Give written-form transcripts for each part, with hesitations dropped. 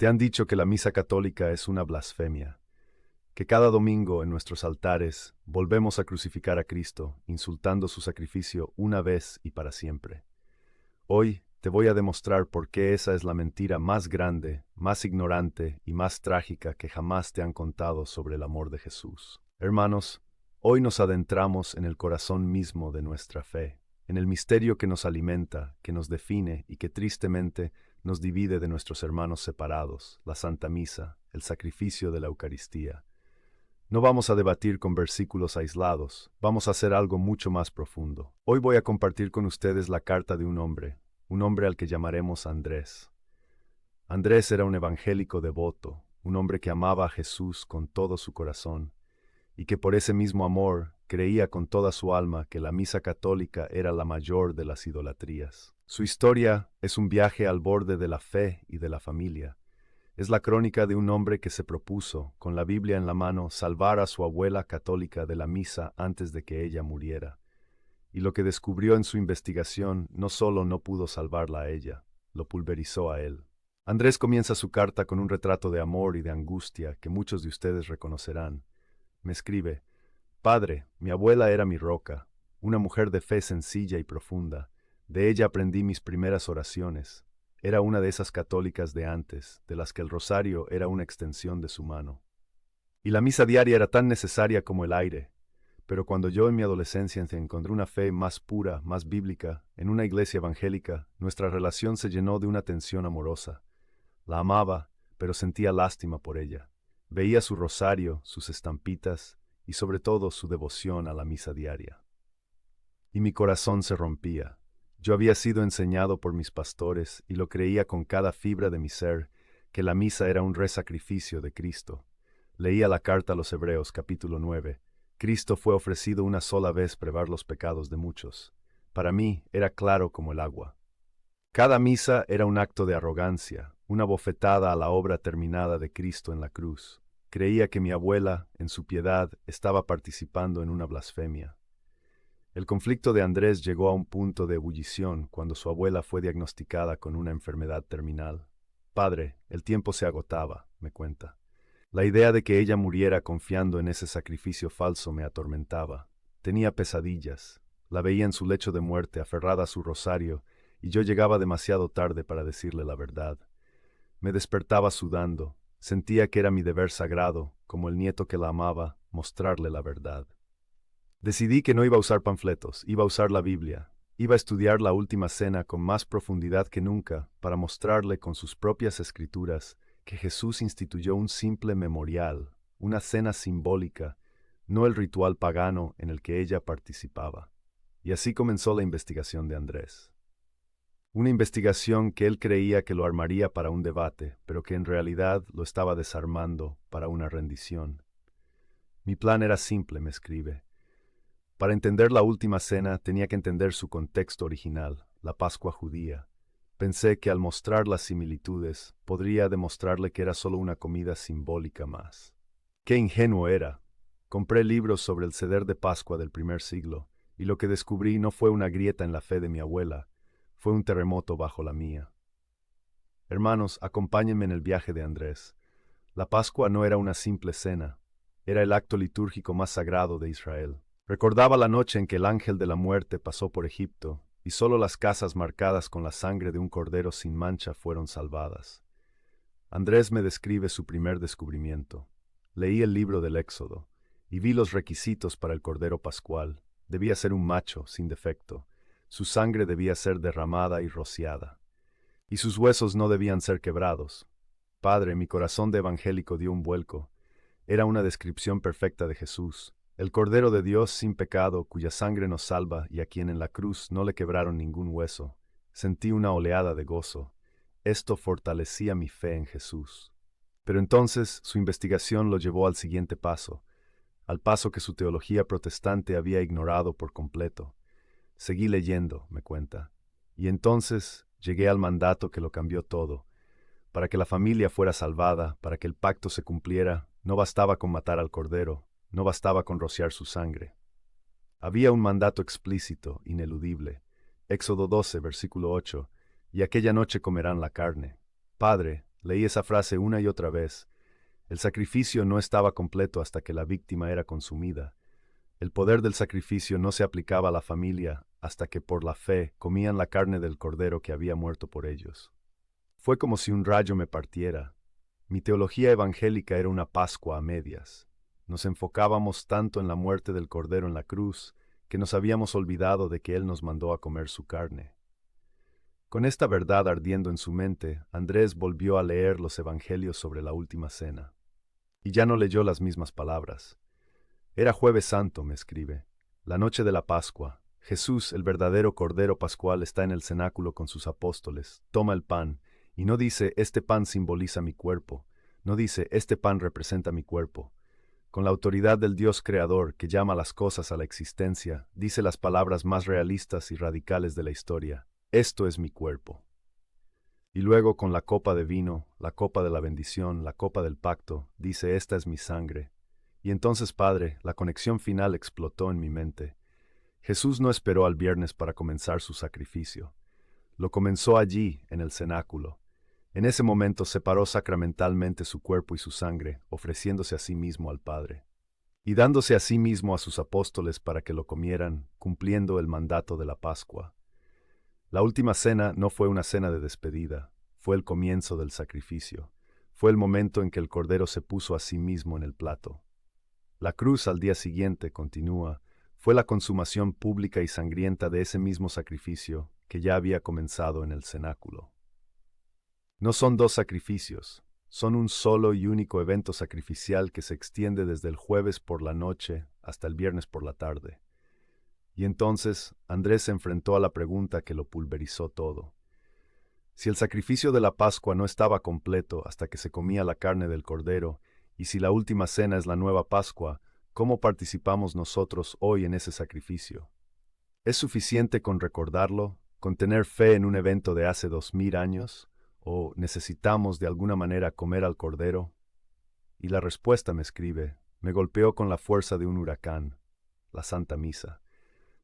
Te han dicho que la misa católica es una blasfemia, que cada domingo en nuestros altares volvemos a crucificar a Cristo, insultando su sacrificio una vez y para siempre. Hoy te voy a demostrar por qué esa es la mentira más grande, más ignorante y más trágica que jamás te han contado sobre el amor de Jesús. Hermanos, hoy nos adentramos en el corazón mismo de nuestra fe, en el misterio que nos alimenta, que nos define y que tristemente nos divide de nuestros hermanos separados, la Santa Misa, el sacrificio de la Eucaristía. No vamos a debatir con versículos aislados, vamos a hacer algo mucho más profundo. Hoy voy a compartir con ustedes la carta de un hombre al que llamaremos Andrés. Andrés era un evangélico devoto, un hombre que amaba a Jesús con todo su corazón, y que por ese mismo amor creía con toda su alma que la misa católica era la mayor de las idolatrías. Su historia es un viaje al borde de la fe y de la familia. Es la crónica de un hombre que se propuso, con la Biblia en la mano, salvar a su abuela católica de la misa antes de que ella muriera. Y lo que descubrió en su investigación no solo no pudo salvarla a ella, lo pulverizó a él. Andrés comienza su carta con un retrato de amor y de angustia que muchos de ustedes reconocerán. Me escribe: Padre, mi abuela era mi roca, una mujer de fe sencilla y profunda. De ella aprendí mis primeras oraciones. Era una de esas católicas de antes, de las que el rosario era una extensión de su mano. Y la misa diaria era tan necesaria como el aire. Pero cuando yo en mi adolescencia encontré una fe más pura, más bíblica, en una iglesia evangélica, nuestra relación se llenó de una tensión amorosa. La amaba, pero sentía lástima por ella. Veía su rosario, sus estampitas y sobre todo su devoción a la misa diaria. Y mi corazón se rompía. Yo había sido enseñado por mis pastores y lo creía con cada fibra de mi ser, que la misa era un resacrificio de Cristo. Leía la carta a los Hebreos capítulo 9. Cristo fue ofrecido una sola vez prevar los pecados de muchos. Para mí era claro como el agua. Cada misa era un acto de arrogancia, una bofetada a la obra terminada de Cristo en la cruz. Creía que mi abuela, en su piedad, estaba participando en una blasfemia. El conflicto de Andrés llegó a un punto de ebullición cuando su abuela fue diagnosticada con una enfermedad terminal. Padre, el tiempo se agotaba, me cuenta. La idea de que ella muriera confiando en ese sacrificio falso me atormentaba. Tenía pesadillas. La veía en su lecho de muerte, aferrada a su rosario, y yo llegaba demasiado tarde para decirle la verdad. Me despertaba sudando. Sentía que era mi deber sagrado, como el nieto que la amaba, mostrarle la verdad. Decidí que no iba a usar panfletos, iba a usar la Biblia. Iba a estudiar la Última Cena con más profundidad que nunca para mostrarle con sus propias escrituras que Jesús instituyó un simple memorial, una cena simbólica, no el ritual pagano en el que ella participaba. Y así comenzó la investigación de Andrés. Una investigación que él creía que lo armaría para un debate, pero que en realidad lo estaba desarmando para una rendición. Mi plan era simple, me escribe. Para entender la Última Cena tenía que entender su contexto original, la Pascua judía. Pensé que al mostrar las similitudes podría demostrarle que era solo una comida simbólica más. ¡Qué ingenuo era! Compré libros sobre el Seder de Pascua del primer siglo, y lo que descubrí no fue una grieta en la fe de mi abuela, fue un terremoto bajo la mía. Hermanos, acompáñenme en el viaje de Andrés. La Pascua no era una simple cena, era el acto litúrgico más sagrado de Israel. Recordaba la noche en que el ángel de la muerte pasó por Egipto, y solo las casas marcadas con la sangre de un cordero sin mancha fueron salvadas. Andrés me describe su primer descubrimiento. Leí el libro del Éxodo, y vi los requisitos para el cordero pascual. Debía ser un macho, sin defecto. Su sangre debía ser derramada y rociada. Y sus huesos no debían ser quebrados. Padre, mi corazón de evangélico dio un vuelco. Era una descripción perfecta de Jesús, el Cordero de Dios sin pecado, cuya sangre nos salva y a quien en la cruz no le quebraron ningún hueso. Sentí una oleada de gozo. Esto fortalecía mi fe en Jesús. Pero entonces su investigación lo llevó al siguiente paso, al paso que su teología protestante había ignorado por completo. Seguí leyendo, me cuenta, y entonces llegué al mandato que lo cambió todo. Para que la familia fuera salvada, para que el pacto se cumpliera, no bastaba con matar al cordero, no bastaba con rociar su sangre. Había un mandato explícito, ineludible. Éxodo 12, versículo 8, y aquella noche comerán la carne. Padre, Leí esa frase una y otra vez. El sacrificio no estaba completo hasta que la víctima era consumida. El poder del sacrificio no se aplicaba a la familia hasta que por la fe comían la carne del cordero que había muerto por ellos. Fue como si un rayo me partiera. Mi teología evangélica era una Pascua a medias. Nos enfocábamos tanto en la muerte del cordero en la cruz que nos habíamos olvidado de que Él nos mandó a comer su carne. Con esta verdad ardiendo en su mente, Andrés volvió a leer los evangelios sobre la última cena. Y ya no leyó las mismas palabras. Era Jueves Santo, me escribe. La noche de la Pascua. Jesús, el verdadero Cordero Pascual, está en el cenáculo con sus apóstoles. Toma el pan, y no dice, este pan simboliza mi cuerpo. No dice, este pan representa mi cuerpo. Con la autoridad del Dios Creador, que llama las cosas a la existencia, dice las palabras más realistas y radicales de la historia. Esto es mi cuerpo. Y luego con la copa de vino, la copa de la bendición, la copa del pacto, dice, esta es mi sangre. Y entonces, Padre, la conexión final explotó en mi mente. Jesús no esperó al viernes para comenzar su sacrificio. Lo comenzó allí, en el cenáculo. En ese momento separó sacramentalmente su cuerpo y su sangre, ofreciéndose a sí mismo al Padre. Y dándose a sí mismo a sus apóstoles para que lo comieran, cumpliendo el mandato de la Pascua. La última cena no fue una cena de despedida, fue el comienzo del sacrificio. Fue el momento en que el Cordero se puso a sí mismo en el plato. La cruz al día siguiente, continúa, fue la consumación pública y sangrienta de ese mismo sacrificio que ya había comenzado en el cenáculo. No son dos sacrificios, son un solo y único evento sacrificial que se extiende desde el jueves por la noche hasta el viernes por la tarde. Y entonces Andrés se enfrentó a la pregunta que lo pulverizó todo. Si el sacrificio de la Pascua no estaba completo hasta que se comía la carne del Cordero, y si la última cena es la nueva Pascua, ¿cómo participamos nosotros hoy en ese sacrificio? ¿Es suficiente con recordarlo, con tener fe en un evento de hace 2000 años, o necesitamos de alguna manera comer al Cordero? Y la respuesta, me escribe, me golpeó con la fuerza de un huracán: la Santa Misa.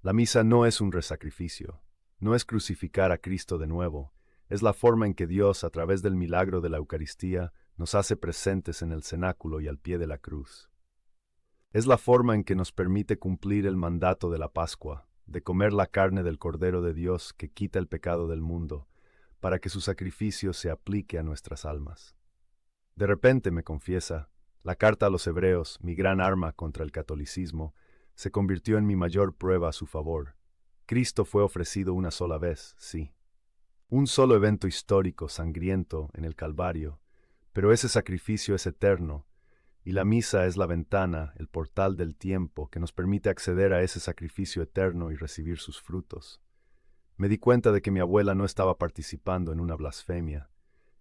La misa no es un resacrificio, no es crucificar a Cristo de nuevo, es la forma en que Dios, a través del milagro de la Eucaristía, nos hace presentes en el cenáculo y al pie de la cruz. Es la forma en que nos permite cumplir el mandato de la Pascua, de comer la carne del Cordero de Dios que quita el pecado del mundo, para que su sacrificio se aplique a nuestras almas. De repente, me confiesa, la carta a los Hebreos, mi gran arma contra el catolicismo, se convirtió en mi mayor prueba a su favor. Cristo fue ofrecido una sola vez, sí. Un solo evento histórico, sangriento, en el Calvario, pero ese sacrificio es eterno, y la misa es la ventana, el portal del tiempo que nos permite acceder a ese sacrificio eterno y recibir sus frutos. Me di cuenta de que mi abuela no estaba participando en una blasfemia.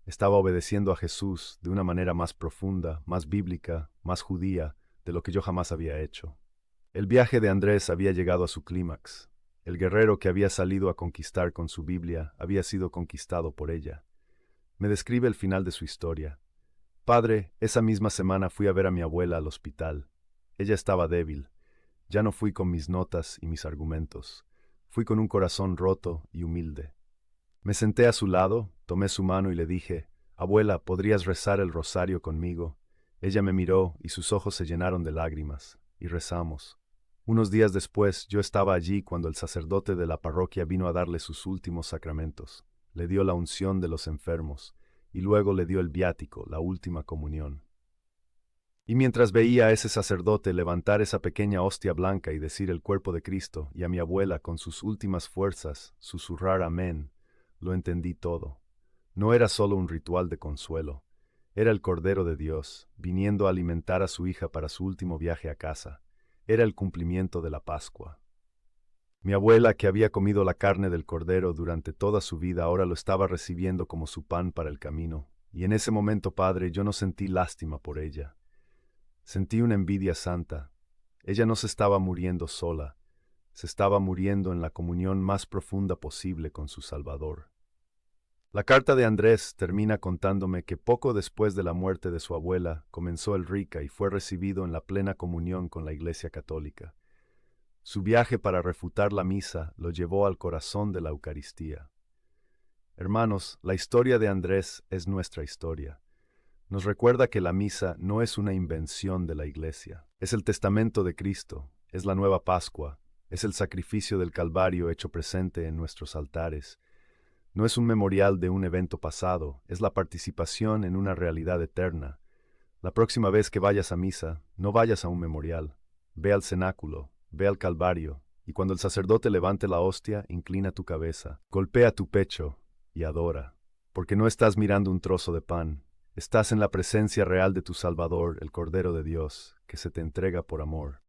Estaba obedeciendo a Jesús de una manera más profunda, más bíblica, más judía, de lo que yo jamás había hecho. El viaje de Andrés había llegado a su clímax. El guerrero que había salido a conquistar con su Biblia había sido conquistado por ella. Me describe el final de su historia. Padre, esa misma semana fui a ver a mi abuela al hospital. Ella estaba débil. Ya no fui con mis notas y mis argumentos. Fui con un corazón roto y humilde. Me senté a su lado, tomé su mano y le dije, Abuela, ¿podrías rezar el rosario conmigo? Ella me miró y sus ojos se llenaron de lágrimas, y rezamos. Unos días después, yo estaba allí cuando el sacerdote de la parroquia vino a darle sus últimos sacramentos. Le dio la unción de los enfermos, y luego le dio el viático, la última comunión. Y mientras veía a ese sacerdote levantar esa pequeña hostia blanca y decir el cuerpo de Cristo, y a mi abuela con sus últimas fuerzas susurrar amén, lo entendí todo. No era solo un ritual de consuelo, era el Cordero de Dios, viniendo a alimentar a su hija para su último viaje a casa. Era el cumplimiento de la Pascua. Mi abuela, que había comido la carne del Cordero durante toda su vida, ahora lo estaba recibiendo como su pan para el camino, y en ese momento, Padre, yo no sentí lástima por ella. Sentí una envidia santa. Ella no se estaba muriendo sola, se estaba muriendo en la comunión más profunda posible con su Salvador. La carta de Andrés termina contándome que poco después de la muerte de su abuela comenzó el Rica y fue recibido en la plena comunión con la Iglesia Católica. Su viaje para refutar la misa lo llevó al corazón de la Eucaristía. Hermanos, la historia de Andrés es nuestra historia. Nos recuerda que la misa no es una invención de la Iglesia, es el testamento de Cristo, es la nueva Pascua, es el sacrificio del Calvario hecho presente en nuestros altares. No es un memorial de un evento pasado, es la participación en una realidad eterna. La próxima vez que vayas a misa, no vayas a un memorial, ve al cenáculo, ve al Calvario, y cuando el sacerdote levante la hostia, inclina tu cabeza, golpea tu pecho y adora, porque no estás mirando un trozo de pan, estás en la presencia real de tu Salvador, el Cordero de Dios, que se te entrega por amor.